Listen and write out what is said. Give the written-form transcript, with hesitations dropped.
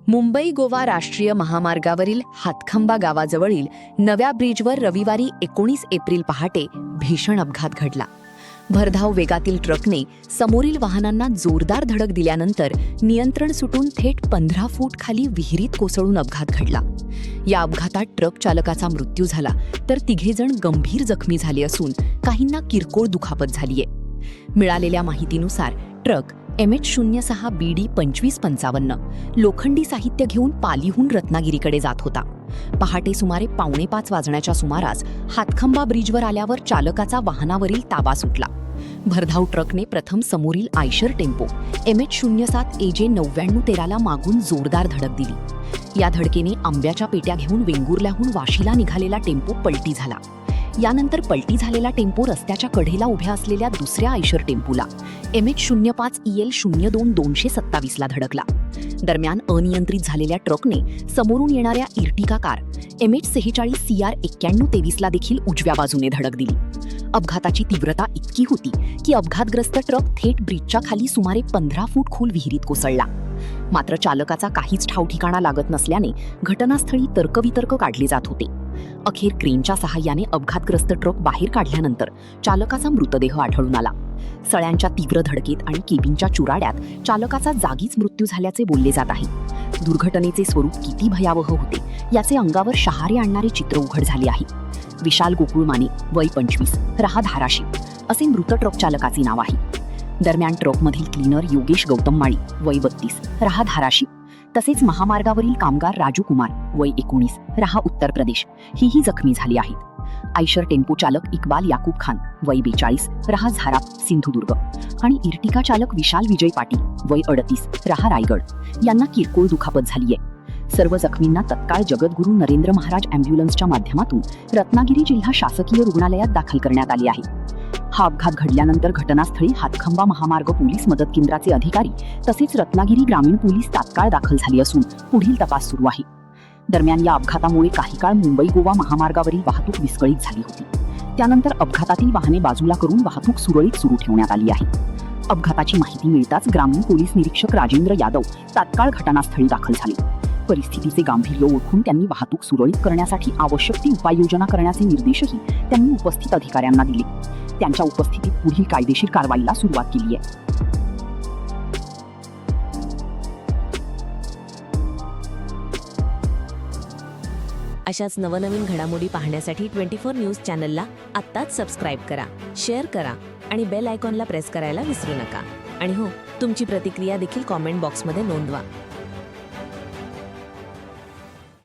मुंबई गोवा राष्ट्रीय महामार्गावरील हातखंबा गावाजवळील नव्या ब्रिजवर रविवारी 19 एप्रिल पहाटे भीषण अपघात घडला. भरधाव वेगातील ट्रकने समोरील वाहनांना जोरदार धडक दिल्यानंतर नियंत्रण सुटून थेट 15 फूट खाली विहिरीत कोसळून अपघात घडला. या अपघातात ट्रक चालकाचा मृत्यू झाला तर तिघेजण गंभीर जखमी झाले असून काहींना किरकोळ दुखापत झालीये. मिळालेल्या माहितीनुसार ट्रक MH06 BD 2555 लोखंडी साहित्य घेऊन पालीहून रत्नागिरीकडे जात होता. पहाटे सुमारे 4:45 वाजण्याच्या सुमारास हातखंबा ब्रिजवर आल्यावर चालकाचा वाहनावरील ताबा सुटला. भरधाव ट्रकने प्रथम समोरील आयशर टेम्पो MH07 AJ 9913 ला मागून जोरदार धडक दिली. या धडकेने आंब्याच्या पेट्या घेऊन वेंगुर्ल्याहून वाशीला निघालेला टेम्पो पलटी झाला. यानंतर पलटी झालेला टेम्पो रस्त्याच्या कडेला उभ्या असलेल्या दुसऱ्या आयशर टेम्पोला MH05 EL 02227 ला धडकला. दरम्यान अनियंत्रित झालेल्या ट्रकने समोरून येणाऱ्या इर्टिका कार MH46 CR 9123 ला देखील उजव्या बाजूने धडक दिली. अपघाताची तीव्रता इतकी होती की अपघातग्रस्त ट्रक थेट ब्रिजच्या खाली सुमारे 15 फूट खोल विहिरीत कोसळला. मात्र चालकाचा काहीच ठावठिकाणा लागत नसल्याने घटनास्थळी तर्कवितर्क काढले जात होते. अखेर क्रेनच्या सहाय्याने अपघातग्रस्त ट्रक बाहेर काढल्यानंतर चालकाचा मृतदेह आढळून आला. सळ्यांच्या तीव्र धडकेत आणि केबिनच्या चुराड्यात चालकाचा जागीच मृत्यू झाल्याचे बोलले जात आहे. दुर्घटनेचे स्वरूप किती भयावह होते याचे अंगावर शहारे आणणारे चित्र उघड झाले आहे. विशाल गोकुळ माने, वय 25, राहा धाराशिव असे मृत ट्रक चालकाचे नाव आहे. दरम्यान ट्रकमधील क्लीनर योगेश गौतम माळी, वय 32, राहा धाराशिव तसेच महामार्गावरील कामगार राजू कुमार, वय 19, राहा उत्तर प्रदेश हेही जखमी झाले आहेत. आयशर टेम्पो चालक इक्बाल याकूब खान, वय 42, राहा झाराप सिंधुदुर्ग आणि इर्टिका चालक विशाल विजय पाटील, वय 38, राहा रायगड यांना किरकोळ दुखापत झालीय. सर्व जखमींना तत्काळ जगद्गुरू नरेंद्र महाराज अँब्युलन्सच्या माध्यमातून रत्नागिरी जिल्हा शासकीय रुग्णालयात दाखल करण्यात आले आहे. हा अपघात घडल्यानंतर घटनास्थळी हातखंबा महामार्ग पोलीस मदत केंद्राचे अधिकारी तसेच रत्नागिरी ग्रामीण पोलीस तात्काळ दाखल झाले असून पुढील तपास सुरू आहे. दरम्यान या अपघातामुळे काही काळ मुंबई गोवा महामार्गावरील वाहतूक विस्कळीत झाली होती. त्यानंतर अपघातातील वाहने बाजूला करून वाहतूक सुरळीत सुरू ठेवण्यात आली आहे. अपघाताची माहिती मिळताच ग्रामीण पोलीस निरीक्षक राजेंद्र यादव तात्काळ घटनास्थळी दाखल झाले. परिस्थितीचे गांभीर्य ओळखून त्यांनी वाहतूक सुरळीत करण्यासाठी आवश्यक ती उपाययोजना करण्याचे निर्देशही त्यांनी उपस्थित अधिकाऱ्यांना दिले. त्यांच्या उपस्थितीत पुढील कायदेशीर कारवाईला सुरुवात केली आहे. अशाच नवनवीन घडामोडी पाहण्यासाठी 24 न्यूज चॅनलला आत्ताच सबस्क्राईब करा, शेअर करा आणि बेल आयकॉनला प्रेस करायला विसरू नका. आणि हो, तुमची प्रतिक्रिया देखील कॉमेंट बॉक्समध्ये नोंदवा.